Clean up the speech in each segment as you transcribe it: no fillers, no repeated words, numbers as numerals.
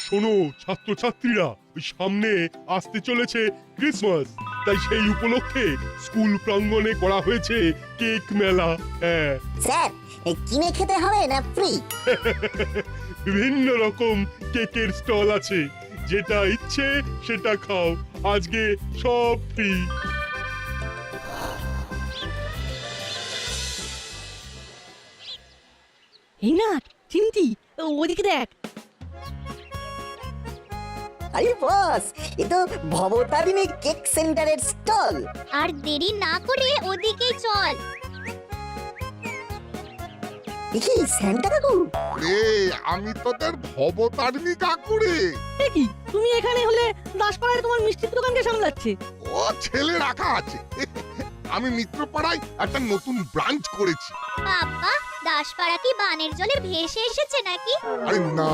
শোনো ছাত্রছাত্রীরা, ওই সামনে আসতে চলেছে ক্রিসমাস, তাই সেই উপলক্ষে স্কুল প্রাঙ্গণে করা হয়েছে কেক মেলা। হ্যাঁ, স্যার কিনে খেতে হবে না ফ্রি? বিভিন্ন রকম কেকের স্টল আছে, যেটা ইচ্ছে সেটা খাও, আজকে সব ফ্রি। এই না চিমটি, ওদিকে দেখ। আরে বস, এ তো ভবতারিণী কেক সেন্টারের স্টল। আর দেরি না করে ওদিকেই চল। দেখি স্যান্টা কাকু। রে আমি তোদের ভবতারিণী কাকু রে। এ কি, তুমি এখানে হলে দাসপাড়ায় তোমার মিষ্টির দোকানকে সামলাচ্ছে? ও ছেলে রাখা আছে। আমি মিত্রপাড়ায় একটা নতুন ব্রাঞ্চ করেছি। বাবা, দাসপাড়া কি বানের জলে ভেসে এসেছে নাকি? আরে না,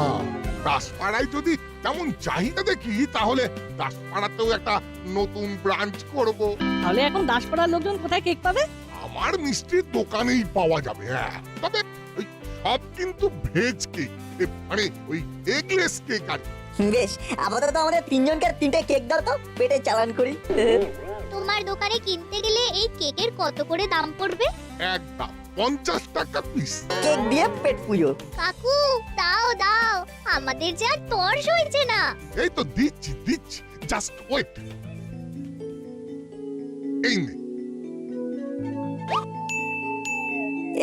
দাসপাড়ায় যদি তেমন চাহিদা দেখি তাহলে দাসপাড়াতেও একটা নতুন ব্রাঞ্চ করব। তাহলে এখন দাসপাড়ার লোকজন কোথায় কেক পাবে? আমার মিষ্টির দোকানেই পাওয়া যাবে। হ্যাঁ, তবে ওই সব কিন্তু ভেজ কেক, মানে ওই এগলেস কেক আর কি। বেশ, আপাতত আমাদের তিনজনকে তিনটে কেক দাও তো, পেটে চালান করি। তোমার দোকানে কিনতে গেলে এই কেকের কত করে দাম পড়বে? একদম 50 টাকা পিস। কেক দিয়ে পেট পুজো। কাকু, দাও দাও, আমাদের যে আর তর্স হয়েছে না। এই তো দিচ্ছি দিচ্ছি, জাস্ট ওয়েট। এই নে।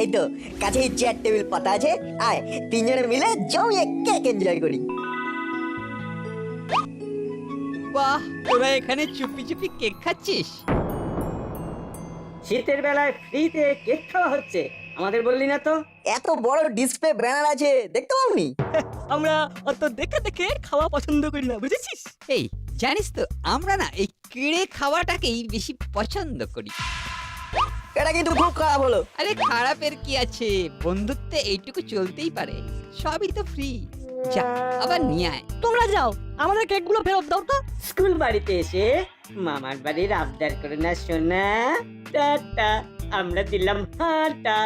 এই তো কাছেই চেয়ার টেবিল পাতা আছে, আয় তিনজনে মিলে জমিয়ে কেক এনজয় করি। বাহ, তোরা এখানে চুপি চুপি কেক খাচ্ছিস? শীতের বেলায় ফ্রিতে কেক খাওয়া হচ্ছে, আমাদের বললি না তো? এত বড় ডিসপ্লে ব্যানার আছে, দেখতে পাওনি? আমরা অত দেখে দেখে খাওয়া পছন্দ করি না, বুঝেছিস? এই জানিস তো, আমরা না এই কেড়ে খাওয়াটাকেই বেশি পছন্দ করি। এটা কিন্তু খুব খারাপ হলো। আরে খারাপের কি আছে, বন্ধুত্বে এইটুকু চলতেই পারে, সবই তো ফ্রি। যা আবার নিয়ে আয়। তোমরা যাও, আমাদের কেকগুলো ফেরত দাও তো। স্কুল বাড়িতে এসে মামার বাড়ির আবদার করে না সোনা। টাটা, আমরা দিলাম হাঁটা।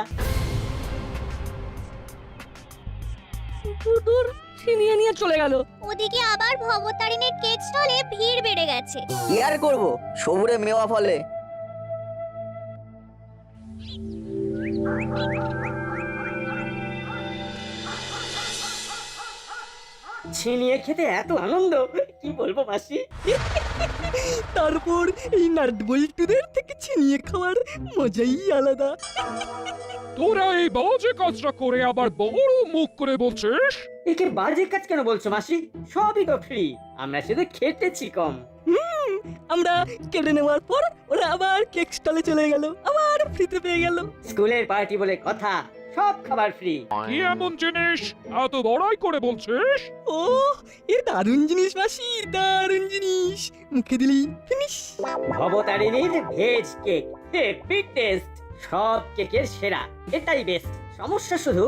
দূর ছিনিয়ে নিয়ে চলে গেল। ওদিকে আবার ভবতারিণীর কেক স্টলে ভিড় বেড়ে গেছে। কি আর করবো, সবুরে মেওয়া ফলে। ছিনিয়ে খেতে এত আনন্দ, কি বলবো মাসি। তারপর এই নাটবল্টুদের থেকে ছিনিয়ে খাওয়ার মজাই আলাদা। তোরা এই বাজে কাজটা করে আবার বড় মুখ করে বলছিস? একে বাজে কাজ কেন বলছো মাসি? সবই তো ফ্রি, আমরা শুধু খেটেছি কম। আমরা কেটে নেওয়ার পর ওরা আবার কেক স্টলে চলে গেল, আবার ফ্রিতে পেয়ে গেল। স্কুলের পার্টি বলে কথা, সব খাবার ফ্রি। কি এমন জিনিস এত বড়াই করে বলছিস? ও, এ দারুণ জিনিস মাসি, দারুণ জিনিস। মুখে দিলি ফিনিশ। ভবতারিণীর ভেজ কেক, হেভি টেস্ট, সব কেকের সেরা, এটাই বেস্ট। সমস্যা শুধু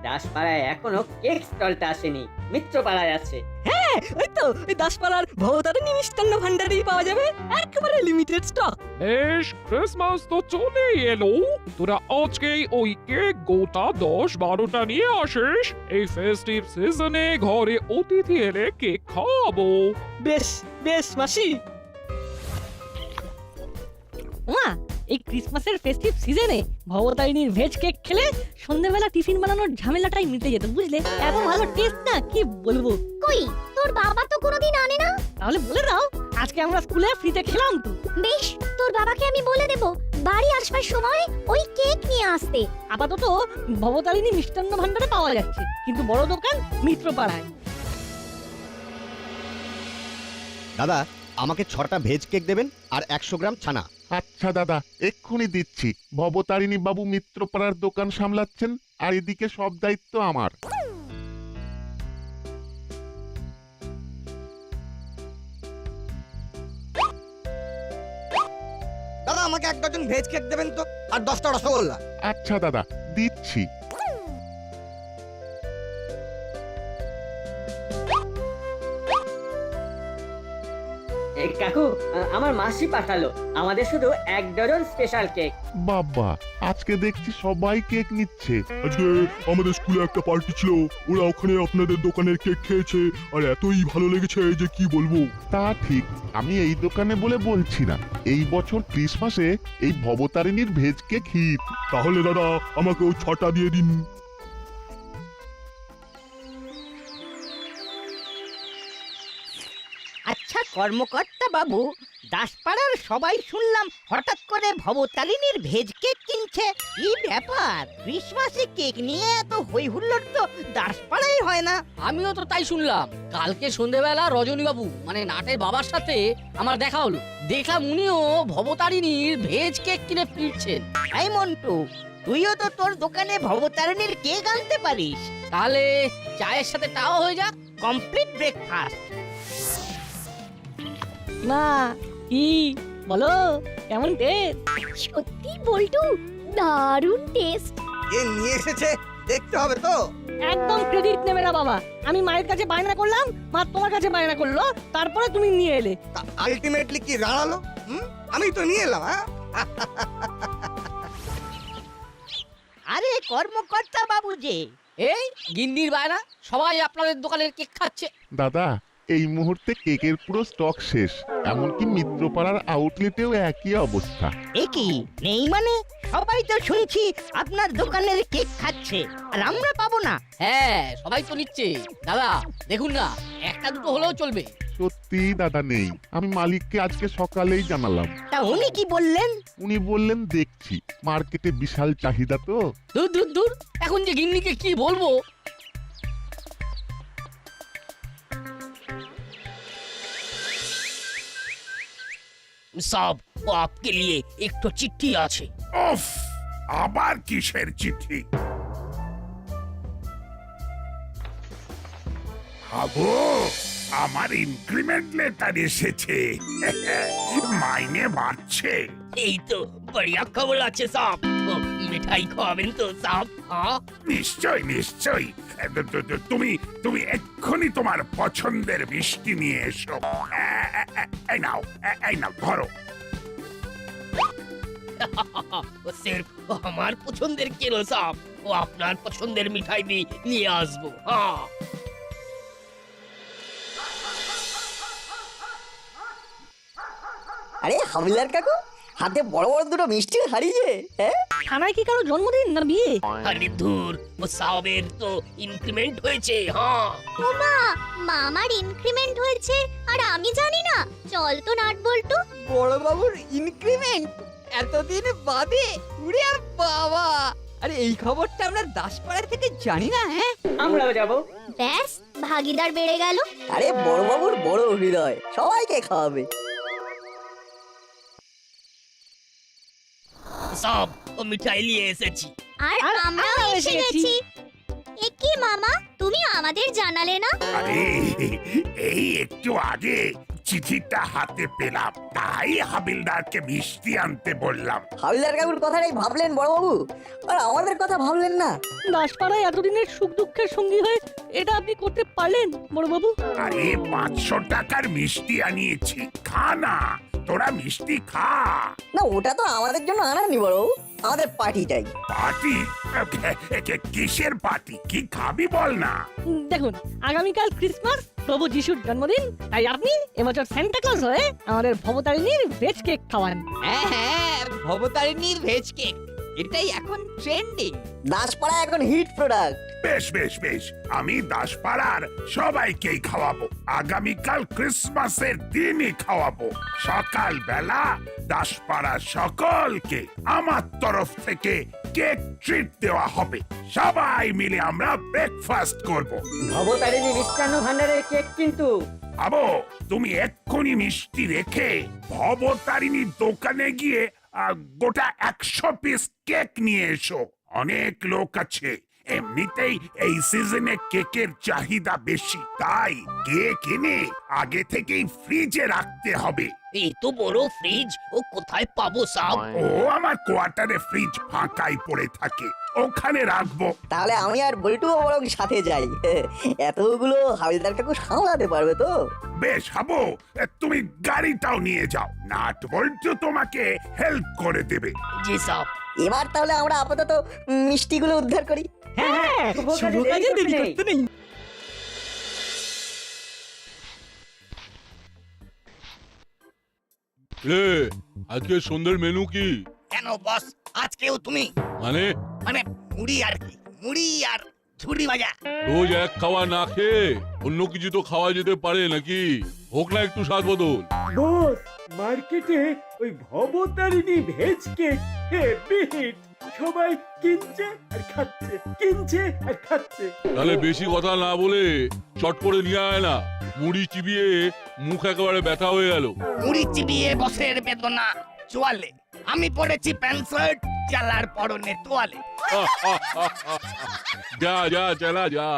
দাসপাড়ায় এখনো কেক স্টলটা আসেনি, মিত্রপাড়ায় আছে। হ্যাঁ, ওই তো ওই দাসপাড়ার ভবতারিণী মিষ্টান্ন ভান্ডারেই পাওয়া যাবে, একেবারে লিমিটেড স্টক। বেশ, ক্রিসমাস তো চলেই এলো, তোরা আজকেই ওই কেক গোটা 10-12টা নিয়ে আসিস। এই ফেস্টিভ সিজনে ঘরে অতিথি এলে কেক খাওয়াবো। বেশ বেশ মাসি। মা, এই ক্রিসমাসের ফেস্টিভ সিজনে ভবতারিণীর ভেজ কেক খেলে সন্ধ্যাবেলা টিফিন বানানোর ঝামেলাটাই মিটে যেত, বুঝলে? এত ভালো টেস্ট না, কি বলবো। কই, তোর বাবা তো কোনোদিন আনে না। তাহলে বলে দাও, আজকে আমরা স্কুলে ফ্রিতে খেলাম তো। বেশ, তোর বাবাকে আমি বলে দেব বাড়ি আসবার সময় ওই কেক নিয়ে আসতে। আপাতত ভবতারিণী মিষ্টান্ন ভান্ডারে পাওয়া যাচ্ছে, কিন্তু বড় দোকান মিত্রপাড়ায়। দাদা, আমাকে 6টা ভেজ কেক দেবেন আর 100 গ্রাম ছানা। আচ্ছা দাদা, এক্ষুনি দিচ্ছি। ভবতারিণী বাবু মিত্রপাড়ার দোকান সামলাচ্ছেন, আর এদিকে সব দায়িত্ব আমার। দাদা, আমাকে 1 ডজন ভেজ কেক দেবেন তো, আর 10টা রসগোল্লা। আচ্ছা দাদা, দিচ্ছি। কাকু আমার মাসি পাঠালো আমাদের শুধু 1 ডজন স্পেশাল কেক। বাবা, আজকে দেখছি সবাই কেক নিচ্ছে। আজকে আমাদের স্কুলে একটা পার্টি ছিল, ওরা ওখানে আপনাদের দোকানের কেক খেয়েছে আর এতই ভালো লেগেছে যে কি বলবো। তা ঠিক, আমি এই দোকানে বলে বলছি না, এই বছর ক্রিসমাসে এই ভবতারিণীর ভেজ কেক হিট। তাহলে দাদা আমাকেও 6টা দিয়ে দিন। আচ্ছা কর্মকর্তা বাবু, দাসপাড়ার সবাই শুনলাম হঠাৎ করে ভবতারিণীর ভেজ কেক কিনছে। কি ব্যাপার, ক্রিসমাসে কেক নিয়ে এত হই হুল্লোড় তো দাসপাড়ায় হয় না। আমিও তো তাই শুনলাম। কালকে সন্ধেবেলা রজনী বাবু মানে নাটের বাবার সাথে আমার দেখা হলো, দেখলাম উনিও ভবতারিণীর ভেজ কেক কিনে ফিরছেন। এই মন্টু, তুইও তো তোর দোকানে ভবতারিণীর কেক আনতে পারিস। তাহলে চায়ের সাথে তাও হয়ে যাক। Complete breakfast. মা কি বলো, কেমন টেস্ট? সত্যি বল্টু, দারুণ টেস্ট। কে নিয়ে এসেছে দেখতে হবে তো। একদম ক্রেডিট নেবে না বাবা। আমি মায়ের কাছে বায়না করলাম, মা তোমার কাছে বায়না করলো, তারপরে তুমি নিয়ে এলে। আলটিমেটলি কি দাঁড়ালো? আমি তো নিয়ে এলাম। হ্যাঁ, আরে কর্মকর্তা বাবু যে, এই গিন্নির বায়না, সবাই আপনাদের দোকানের কেক খাচ্ছে। দাদা, এই মুহূর্তে কেকের পুরো স্টক শেষ, এমনকি মিত্রপাড়ার আউটলেটেও একই অবস্থা। এ কি নেই মানে? সবাই তো শুনছি আপনার দোকানের কেক খাচ্ছে, আর আমরা পাবো না। হ্যাঁ, সবাই তো নিচ্ছে। দাদা দেখুন না, একটা দুটো হলেও চলবে। সত্যি দাদা নেই, আমি মালিককে আজকে সকালেই জানালাম। তা উনি কি বললেন? উনি বললেন দেখছি, মার্কেটে বিশাল চাহিদা তো। দূর দূর দূর, এখন যে গিন্নিকে কি বলবো। সাব, आपके लिए एक तो चिट्ठी আছে। উফ, আবার কিসের চিঠি? হাবো, আমার ইনক্রিমেন্ট লেটার এসেছে। মাইনে বাড়ছে। এই তো বড়িয়া খবর আছে সাব। মিঠাই খাবেন তো সাব? হ্যাঁ নিশ্চয় নিশ্চয়। তুমি তুমি এক্ষুনি তোমার পছন্দের মিষ্টি নিয়ে এসো। এই নাও, এই নাও ধরো। ও সির্ফ আমার পছন্দের কেন সাব, ও আপনার পছন্দের মিঠাই भी নিয়ে আসবো। হ্যাঁ আরে হাবিলদার কাকু, হাতে বড় বড় দুটো মিষ্টির হাড়ি যে। হ্যাঁ, থানায় কি কারো জন্মদিন না বিয়ে? আরে দূর, ও সাবের তো ইনক্রিমেন্ট হয়েছে। হ্যাঁ ওমা, মামার ইনক্রিমেন্ট হয়েছে আর আমি জানি না। চল তো নাট বল্টু। বড় বাবুর ইনক্রিমেন্ট এতদিন বাদে, উড়ে বাবা! আরে এই খবরটা আমরা দাসপাড়া থেকে জানি না। হ্যাঁ, আমরাও যাব। ব্যাস, ভাগিদার বেড়ে গেল। আরে বড়বাবুর বড় হৃদয়, সবাইকে খাওয়াবে। সাব, ও মিঠাই নিয়ে এসেছি। আর আমরাও এসে গেছি। এ কি মামা, তুমি আমাদের জানালে না? আরে এই একটু আগে চিঠিটা হাতে পেলাম, তাই হাবিলদারকে মিষ্টি আনতে বললাম। হাবিলদার কাকুর কথাটাই ভাবলেন বড়বাবু, আর আমাদের কথা ভাবলেন না। দাসপাড়ায় এতদিনের সুখ দুঃখের সঙ্গী হয়ে এটা আপনি করতে পারলেন বড়বাবু? আরে 500 টাকার মিষ্টি আনিয়েছি, খা না, তোরা মিষ্টি খা। না, ওটা তো আমাদের জন্য আনাননি বড়বাবু, আমাদের পার্টি চাই। পার্টি? কিসের পার্টি? কি খাবি বল না। দেখুন, আগামীকাল ক্রিসমাস, প্রভু যিশুর জন্মদিন, তাই আপনি এবছর সান্টা ক্লজ হয়ে আমাদের ভবতারিণীর ভেজ কেক খাওয়ান। হ্যাঁ হ্যাঁ, ভবতারিণীর ভেজ কেক, এটাই এখন ট্রেন্ডিং। দাসপাড়া এখন হিট প্রোডাক্ট। বেশ বেশ বেশ, আমি দাসপাড়ার সবাইকেই খাওয়াবো। আগামীকাল ক্রিসমাসের দিনই খাওয়াবো। সকাল বেলা দাসপাড়ার সকলকে আমার তরফ থেকে কেক ট্রিট দেওয়া হবে। সবাই মিলে আমরা ব্রেকফাস্ট করব। ভবতারিণী মিষ্টান্ন ভান্ডারের কেক কিন্তু। আবো, তুমি এক্ষুনি মিষ্টি রেখে ভবতারিণীর দোকানে গিয়ে গোটা 100 পিস কেক নিয়ে এসো। অনেক লোক আছে, এমনিতেই এই সিজনে কেকের চাহিদা বেশি, তাই কেক এনে আগে থেকেই ফ্রিজে রাখতে হবে। এই তো বড় ফ্রিজ, ও কোথায় পাবো সাব? ও আমার কোয়ার্টারে ফ্রিজ ফাঁকাই পড়ে থাকে, ওখানে রাখবো। তাহলে আমি আর বল্টুও বরং সাথে যাই। এতগুলো হাবিলদার কাকু সামলাতে পারবে তো? বেশ হাবু, তুমি গাড়িটাও নিয়ে যাও, নাট বল্টু তোমাকে হেল্প করে দেবে। জি সব। এবার তাহলে আমরা আপাতত মিষ্টিগুলো উদ্ধার করি। হ্যাঁ, শুভ কাজে দেরি করতে নেই। রে আজকে সন্ধ্যের মেনু কি? কেন বস, আজকেও তুমি? মানে মানে মুড়ি আর কি, মুড়ি আর ঝুড়ি ভাজা। রোজ এক খাওয়া না খেয়ে অন্য কিছু তো খাওয়া যেতে পারে নাকি? হোক না একটু স্বাদ বদল। বস, মার্কেটে ওই Bhabatarini veg cake heavy hit. সবাই কিনছে আর খাচ্ছে, কিনছে আর খাচ্ছে। তাহলে বেশি কথা না বলে চট করে নিয়ে আয় না। মুড়ি চিবিয়ে মুখ একেবারে ব্যথা হয়ে গেল। মুড়ি চিবিয়ে বসের বেদনা চোয়ালে, আমি পড়েছি প্যান্ট শার্ট, চালার পরনে তোয়ালে। যা যা চালা যা।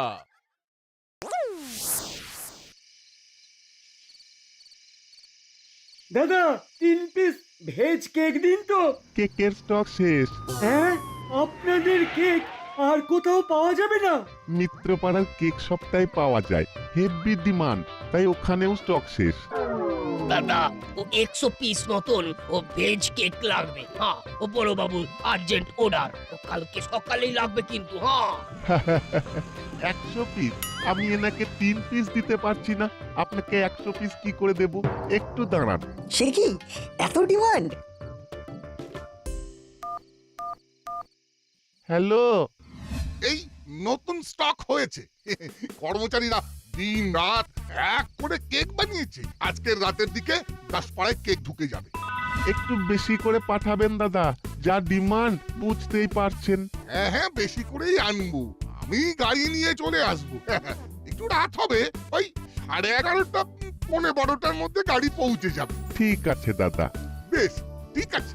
দাদা, 3 পিস ভেজ কেক দিন তো। কেকের স্টক শেষ। হ্যাঁ, আপনাদের কেক আর কোথাও পাওয়া যাবে না? মিত্রপাড়ার কেক সপ্তাহে পাওয়া যায়, হেভি ডিমান্ড, তাই ওখানেও স্টক শেষ। দাদা, ও 100 পিস মতন ও ভেজ কেক লাগবে। হ্যাঁ, ও বড় বাবু আর্জেন্ট অর্ডার। ও কালকে সকালেই লাগবে কিন্তু। হ্যাঁ 100 পিস? আমি এনাকে 3 পিস দিতে পারছি না, আপনাকে 100 পিস কি করে দেব? একটু দাঁড়ান। সে কি এত ডিমান্ড? হ্যালো, এই নতুন স্টক হয়েছে। কর্মচারীরা দিন রাত এক করে কেক বানিয়েছে। আজকের রাতের দিকে 10 পাড়ায় কেক ঢুকে যাবে। একটু বেশি করে পাঠাবেন দাদা, যা ডিমান্ড বুঝতেই পারছেন। হ্যাঁ হ্যাঁ, বেশি করেই আনবো, আমি গাড়ি নিয়ে চলে আসবো। একটু রাত হবে, ওই 11:30 পৌনে 12টার মধ্যে গাড়ি পৌঁছে যাবে। ঠিক আছে দাদা। বেশ, ঠিক আছে,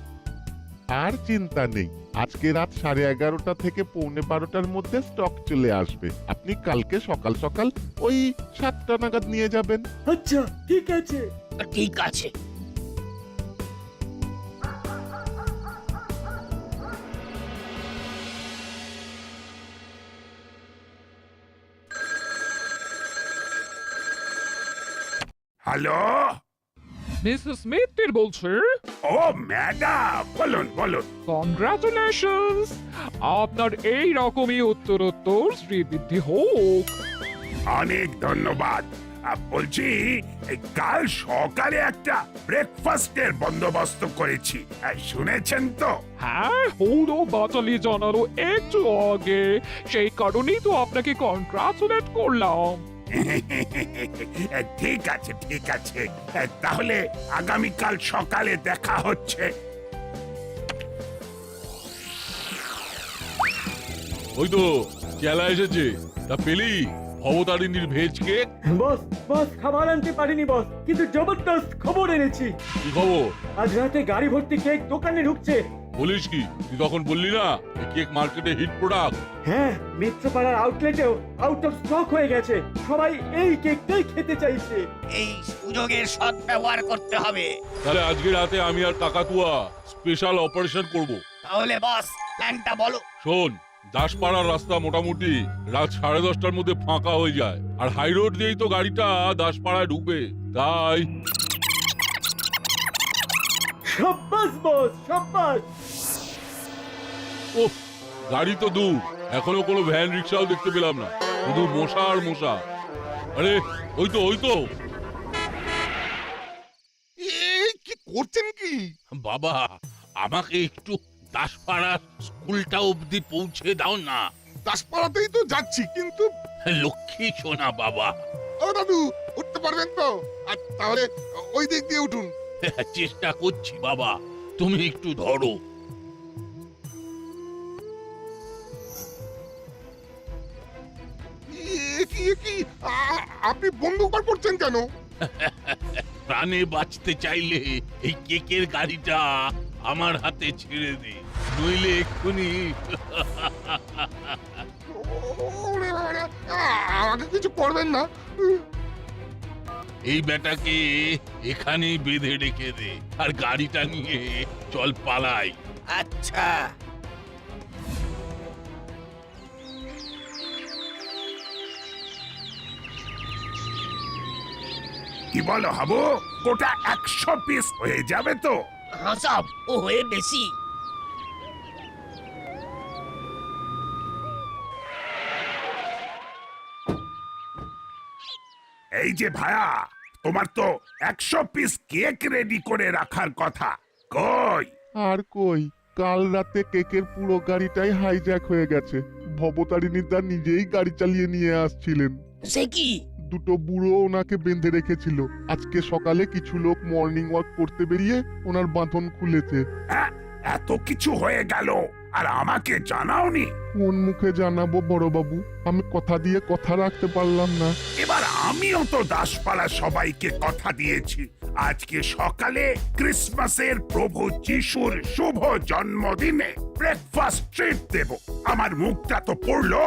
আর চিন্তা নেই। আজকে রাত 11:30 থেকে পৌনে 12টার মধ্যে স্টক চলে আসবে। আপনি কালকে সকাল সকাল ওই 7টা নাগাদ নিয়ে যাবেন। আচ্ছা, ঠিক আছে। ঠিক আছে। হ্যালো, মিসেস মিত্তির বলছে। ও ম্যাডাম, বলুন বলুন। কংগ্রাচুলেশনস, আপনার এই রকমই উত্তরোত্তর শ্রীবৃদ্ধি হোক। অনেক ধন্যবাদ। বলছি, এই কাল সকালে একটা ব্রেকফাস্টের বন্দোবস্ত করেছি, শুনেছেন তো? হ্যাঁ, হৌরো বাচালি জানারও একটু আগে, সেই কারণেই তো আপনাকে কংগ্রাচুলেট করলাম। ঠিক আছে ঠিক আছে, তাহলে আগামীকাল সকালে দেখা হচ্ছে। ওই তো চেলা এসেছে, তা পেলি ভবতারিণীর ভেজ কেক? বস, বস খাবার আনতে পারিনি বস, কিন্তু জবরদস্ত খবর এনেছি। কি খবর? আজ রাতে গাড়ি ভর্তি কেক দোকানে ঢুকছে। বলিস কি? তুই তখন বললি না এই কেক মার্কেটে হিট প্রোডাক্ট। হ্যাঁ, মিত্রপাড়ার আউটলেটেও আউট অফ স্টক হয়ে গেছে। সবাই এই কেকটাই খেতে চাইছে। এই সুযোগের সৎ ব্যবহার করতে হবে। তাহলে আজকে রাতে আমি আর কাকাতুয়া স্পেশাল অপারেশন করব। তাহলে বস, প্ল্যানটা বলো। শোন, দাসপাড়ার রাস্তা মোটামুটি রাত 10:30টার মধ্যে ফাঁকা হয়ে যায়, আর হাই রোড দিয়েই তো গাড়িটা দাসপাড়ায় ঢুকবে। তাই সাব্বাস বস, সাব্বাস। ও, গাড়ি তো দূর, এখনো কোনো ভ্যান রিক্সাও দেখতে পেলাম না, শুধু মশা আর মশা। আরে ওই তো ওই তো। এই কি করছেন কি? বাবা, আমাকে একটু দাসপাড়া স্কুলটা অবধি পৌঁছে দাও না। দাসপাড়াতেই তো যাচ্ছি, কিন্তু লক্ষ্মী সোনা বাবা। ও দাদু, উঠতে পারবেন তো? আর তাহলে ওই দিক দিয়ে উঠুন। চেষ্টা করছি বাবা, তুমি একটু ধরো। আপনি বন্দুক বার করছেন কেন? প্রাণে বাঁচতে চাইলে এই কেকের গাড়িটা আমার হাতে ছেড়ে দে, নইলে এক্ষুনি। আমাকে কিছু করবেন না। এই বেটাকে এখানেই বেঁধে রেখে দে, আর গাড়িটা নিয়ে চল পালাই। আচ্ছা। কি বলো হাবু, গোটা 100 পিস হয়ে যাবে তো? হ্যাঁ সব ও হয়ে বেশি। এই যে ভায়া, তোমার তো 100 পিস কেক রেডি করে রাখার কথা, কই? আর কই, কাল রাতে কেকের পুরো গাড়িটাই হাইজ্যাক হয়ে গেছে। ভবতারিণী দা নিজেই গাড়ি চালিয়ে নিয়ে আসছিলেন। সে কি? দুটো বুড়ো ওনাকে বেঁধে রেখেছিল। আজকে সকালে কিছু লোক মর্নিং ওয়াক করতে বেরিয়ে ওনার বাঁধন খুলেছে। এত কিছু হয়ে গেল আর আমাকে জানাওনি? কোন মুখে জানাবো বড়বাবু, আমি কথা দিয়ে কথা রাখতে পারলাম না। এবার আমিও তো দাসপাড়া সবাইকে কথা দিয়েছি, আজকে সকালে ক্রিসমাসের প্রভু যিশুর শুভ জন্মদিনে ব্রেকফাস্ট ট্রিট দেব। আমার মুখটা তো পড়লো।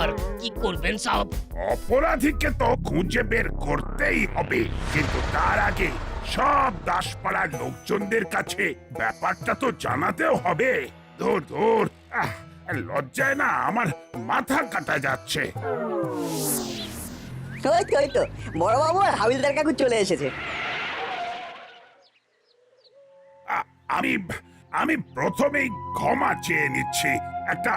আর কি করবেন সব? অপরাধীকে তো খুঁজে বের করতেই হবে, কিন্তু তার আগে সব দাসপাড়ার লোকজনদের কাছে ব্যাপারটা তো জানাতেও হবে। দূর দূর, লজ্জায় না আমার মাথা কাটা যাচ্ছে। ওই তো বড়বাবু আর হাবিলদার কাকু চলে এসেছে। আমি প্রথমেই ক্ষমা চেয়ে নিচ্ছি, একটা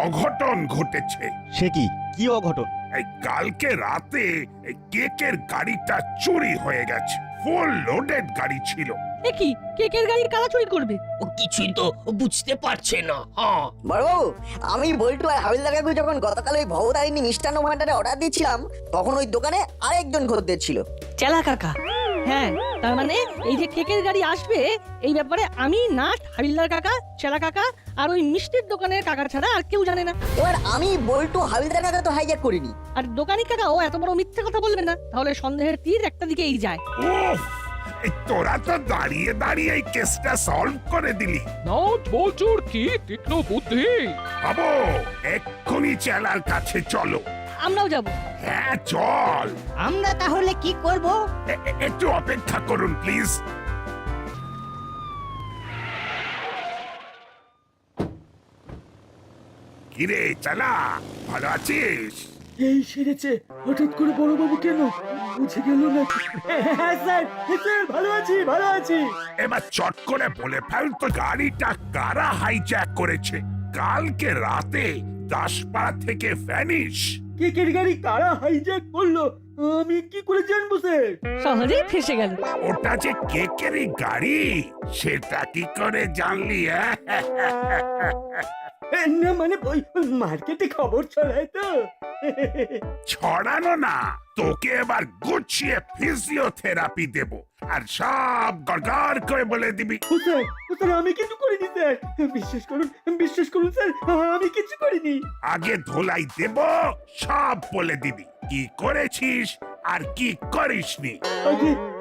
অঘটন ঘটেছে। সে কি? কি অঘটন? এই কালকে রাতে এই কেকের গাড়িটা চুরি হয়ে গেছে। ফুল লোডেড গাড়ি ছিল। এ কি, কেকের গাড়ি কারা চুরি করবে? ও কিছুই তো বুঝতে পারছে না। হ্যাঁ বড়বাবু, আমি বল্টু আর হাবিলদার কাকু যখন গতকাল ওই ভবতারিণী মিষ্টান্ন ভান্ডারে অর্ডার দিচ্ছিলাম, তখন ওই দোকানে আরেকজন খদ্দের ছিল, চেলা কাকা। হ্যাঁ, তার মানে এই যে কেকের গাড়ি আসবে এই ব্যাপারে আমি, নাট, হাবিলদার কাকা, চেলা কাকা আর ওই মিষ্টির দোকানের কাকা ছাড়া আর কেউ জানে না। এবার আমি বল্টু হাবিলদার কাকা তো হাইজ্যাক করিনি। আর দোকানি কাকাও এত বড় মিথ্যে কথা বলবে না, তাহলে সন্দেহের তীর একটা দিকেই যায়। উফ, এই তোরা তো দাঁড়িয়ে দাঁড়িয়ে এই কেসটা সলভ করে দিলি। নাট বল্টুর কি তীক্ষ্ণ বুদ্ধি! বাবু, এক্ষুনি চেলার কাছে চলো। আমরাও যাব। হ্যাঁ চল। আমরা তাহলে কি করব? একটু অপেক্ষা করুন প্লিজ। কিরে চালা, ভালো আছিস? এই সেরেছে, হঠাৎ করে বড়বাবু কেন বুঝে গেল না? হ্যাঁ স্যার, স্যার ভালো আছি, ভালো আছি। এবার চট করে বলে ফেল তো, গাড়িটা কারা হাইজ্যাক করেছে? কালকে রাতে দাসপাড়া থেকে ভ্যানিশ। কেকের গাড়ি কারা হাইজ্যাক করলো আমি কি করে জানবো স্যার? সহজেই ফেসে গেল। ওটা যে কেকেরই গাড়ি, সেটা কি করে জানলি? না মানে ওই মার্কেটে খবর ছড়ায় তো। ছড়ানো না, তোকে এবার গুছিয়ে ফিজিওথেরাপি দেব আর সব গড়গড় করে বলে দিবি। ও স্যার আমি কিছু করিনি স্যার, বিশ্বাস করুন স্যার, আমি কিছু করিনি। আগে ধোলাই দেব, সব বলে দিবি কি করেছিস আর কি করিসনি।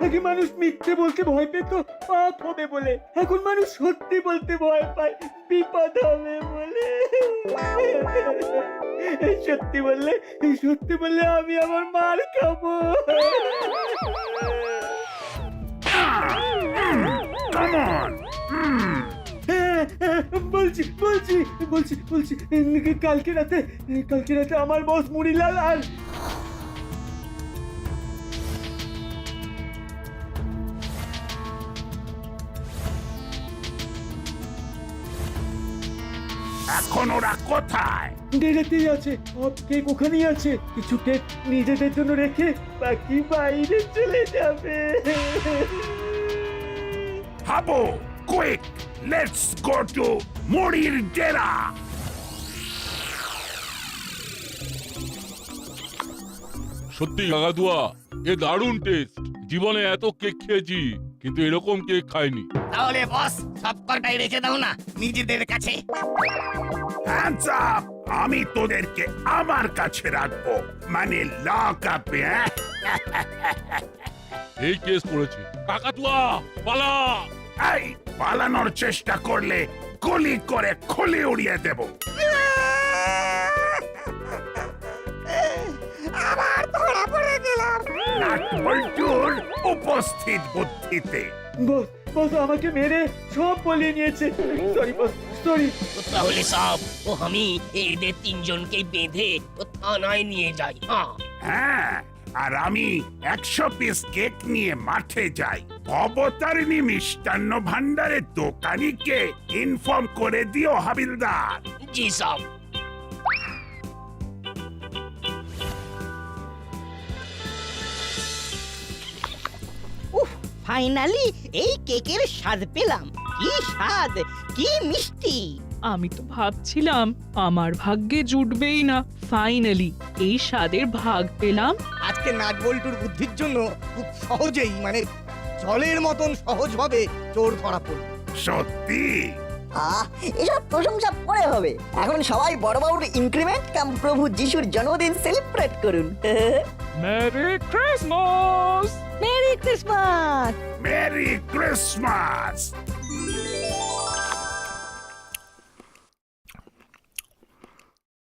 আগে মানুষ মিথ্যে বলতে ভয় পেত পাপ হবে বলে, এখন মানুষ সত্যি বলতে ভয় পায় বিপদ হবে বলে। সত্যি বললে আমি আমার মার খাবো। Come on. বলছি কালকে রাতে আমার বস মুড়িলাল আর এখন ওরা কোথায়? ডেরাতেই আছে, সব কেক ওখানেই আছে। কিছু কেক নিজেদের জন্য রেখে বাকি বাইরে চলে যাবে। Habu, quick, let's go to মুড়ির ডেরা। সত্যি কাকাতুয়া, এ দারুণ টেস্ট। জীবনে এত কেক খেয়েছি, কিন্তু এরকম কেক খাইনি। তাহলে বস সব কটাই রেখে দাও না নিজেদের কাছে। Hands up! আমি তোদেরকে আমার কাছে রাখবো, মানে লক আপে। এই কেস পড়েছে। কাকাতুয়া পালা! এই পালানোর চেষ্টা করলে গুলি করে খুলে উড়িয়ে দেব। আবার ধরা পড়ে গেলাম নাট বল্টুর উপস্থিত বুদ্ধিতে। বস আমাকে মেরে সব বলিয়ে নিয়েছে। Sorry boss, sorry. তাহলে সব ও আমি এদের তিনজনকে বেঁধে ও থানায় নিয়ে যাই। হ্যাঁ হ্যাঁ, আর আমি 100 পিস কেক নিয়ে মাঠে যাই। অবতারিণী মিষ্টান্ন ভান্ডারের দোকানিকে ইনফর্ম করে দিও হাবিলদার। জি সব। ফাইনালি এই কেকের স্বাদ পেলাম। কি স্বাদ, কি মিষ্টি। আমি তো ভাবছিলাম আমার ভাগ্যে জুটবেই না, ফাইনালি এই স্বাদের ভাগ পেলাম। আজকে নাট বল্টুর বুদ্ধির জন্য খুব সহজেই মানে জলের মতন সহজভাবে চোর ধরা পড়ল। সত্যি এসব প্রশংসা পরে হবে। এখন সবাই বড়বাবুর ইনক্রিমেন্ট কাম প্রভু যিশুর জন্মদিন সেলিব্রেট করুন। Merry Christmas! Merry Christmas! Merry Christmas.